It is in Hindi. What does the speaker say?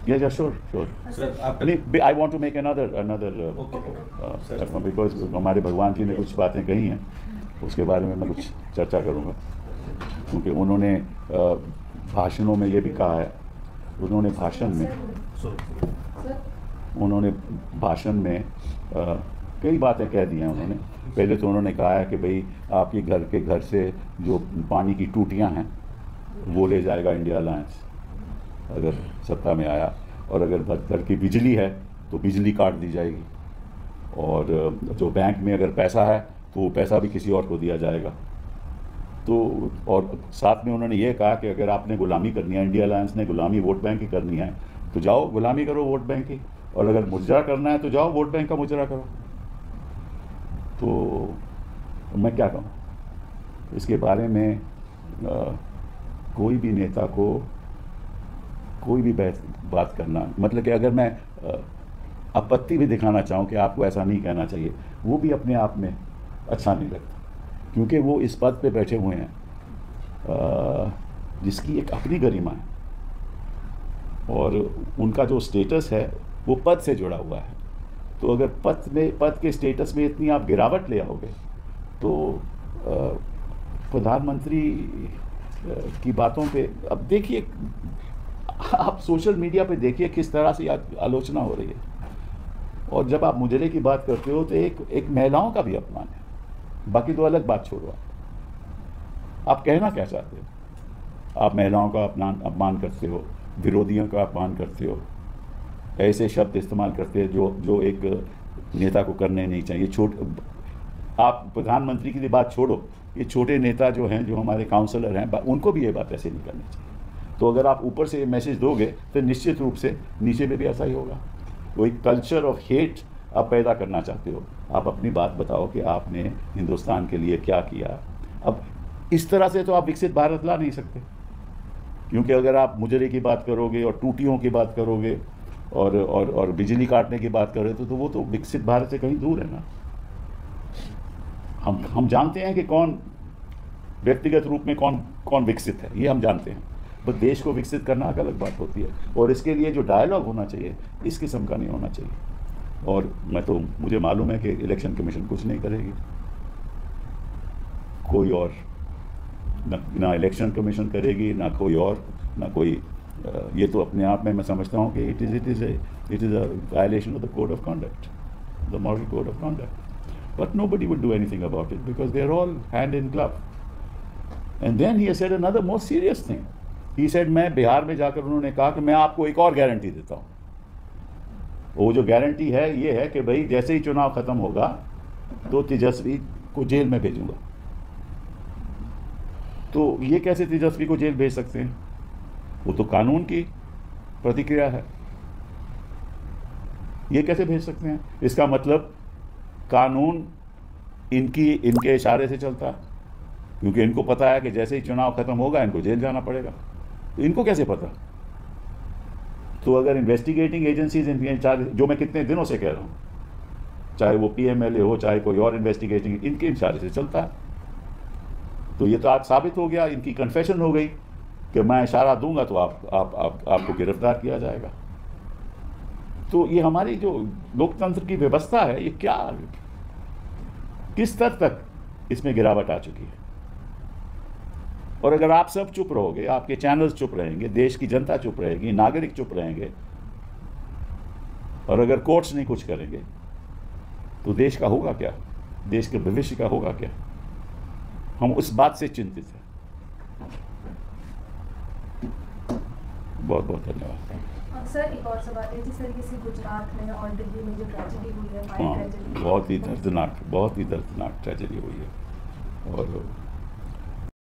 Yeah, sure. सर आप I want to make another because हमारे भगवान जी ने कुछ बातें कही हैं, उसके बारे में मैं कुछ चर्चा करूँगा, क्योंकि उन्होंने भाषणों में ये भी कहा है, उन्होंने भाषण में कई बातें कह दी हैं उन्होंने। पहले तो उन्होंने कहा है कि भाई आपके घर से जो पानी की टूटियाँ हैं वो ले जाएगा इंडिया अलायंस अगर सत्ता में आया, और अगर घर की बिजली है तो बिजली काट दी जाएगी, और जो बैंक में अगर पैसा है तो वो पैसा भी किसी और को दिया जाएगा। तो और साथ में उन्होंने ये कहा कि अगर आपने गुलामी करनी है, इंडिया अलायंस ने गुलामी वोट बैंक की करनी है तो जाओ गुलामी करो वोट बैंक की, और अगर मुजरा करना है तो जाओ वोट बैंक का मुजरा करो। तो मैं क्या कहूँ इसके बारे में, कोई भी नेता को कोई भी बात करना, मतलब कि अगर मैं आपत्ति भी दिखाना चाहूँ कि आपको ऐसा नहीं कहना चाहिए, वो भी अपने आप में अच्छा नहीं लगता, क्योंकि वो इस पद पे बैठे हुए हैं जिसकी एक अपनी गरिमा है, और उनका जो स्टेटस है वो पद से जुड़ा हुआ है। तो अगर पद के स्टेटस में इतनी आप गिरावट ले आओगे तो प्रधानमंत्री की बातों पे, अब देखिए आप सोशल मीडिया पे देखिए किस तरह से आलोचना हो रही है, और जब आप मुजरे की बात करते हो तो एक महिलाओं का भी अपमान है, बाकी तो अलग बात छोड़ो। आप कहना क्या चाहते हो? आप महिलाओं का अपमान करते हो, विरोधियों का अपमान करते हो, ऐसे शब्द इस्तेमाल करते हो जो एक नेता को करने नहीं चाहिए। आप प्रधानमंत्री की बात छोड़ो, ये छोटे नेता जो हैं, जो हमारे काउंसलर हैं, उनको भी ये बात ऐसे नहीं करनी चाहिए। तो अगर आप ऊपर से ये मैसेज दोगे तो निश्चित रूप से नीचे में भी ऐसा ही होगा। वो एक कल्चर ऑफ हेट आप पैदा करना चाहते हो। आप अपनी बात बताओ कि आपने हिंदुस्तान के लिए क्या किया। अब इस तरह से तो आप विकसित भारत ला नहीं सकते, क्योंकि अगर आप मुजरे की बात करोगे और टूटियों की बात करोगे और बिजली काटने की बात करोगे तो वो तो विकसित भारत से कहीं दूर है ना। हम जानते हैं कि कौन व्यक्तिगत रूप में कौन विकसित है, ये हम जानते हैं, बस देश को विकसित करना एक अलग बात होती है, और इसके लिए जो डायलॉग होना चाहिए इस किस्म का नहीं होना चाहिए। और मुझे मालूम है कि इलेक्शन कमीशन कुछ नहीं करेगी, कोई और ना इलेक्शन कमीशन करेगी, ना कोई और, ना कोई ये तो अपने आप में मैं समझता हूँ कि it is a violation of the code of conduct, the moral code of conduct, but nobody would do anything about it because they are all hand in glove. And then he said another more serious thing. He said, मैं बिहार में जाकर उन्होंने कहा कि मैं आपको एक और गारंटी देता हूँ। वो जो गारंटी है ये है कि भाई जैसे ही चुनाव खत्म होगा तो तेजस्वी को जेल में भेजूंगा। तो ये कैसे तेजस्वी को जेल भेज सकते हैं? वो तो कानून की प्रतिक्रिया है, ये कैसे भेज सकते हैं? इसका मतलब कानून इनके इशारे से चलता है, क्योंकि इनको पता है कि जैसे ही चुनाव खत्म होगा इनको जेल जाना पड़ेगा। तो इनको कैसे पता? तो अगर इन्वेस्टिगेटिंग एजेंसीज जो मैं कितने दिनों से कह रहा हूँ, चाहे वो PMLA हो चाहे कोई और इन्वेस्टिगेटिंग, इनके इशारे से चलता है। तो ये तो आज साबित हो गया, इनकी कन्फेशन हो गई कि मैं इशारा दूंगा तो आपको गिरफ्तार किया जाएगा। तो ये हमारी जो लोकतंत्र की व्यवस्था है, ये किस स्तर तक इसमें गिरावट आ चुकी है। और अगर आप सब चुप रहोगे, आपके चैनल्स चुप रहेंगे, देश की जनता चुप रहेगी, नागरिक चुप रहेंगे, और अगर कोर्ट्स नहीं कुछ करेंगे तो देश का होगा क्या? देश के भविष्य का होगा क्या? हम उस बात से चिंतित हैं। बहुत बहुत धन्यवाद। सर एक और सवाल है, जिस तरीके से गुजरात में और दिल्ली में जो ट्रेजेडी हुई है, हाँ, बहुत ही दर्दनाक ट्रेजेडी हुई है, और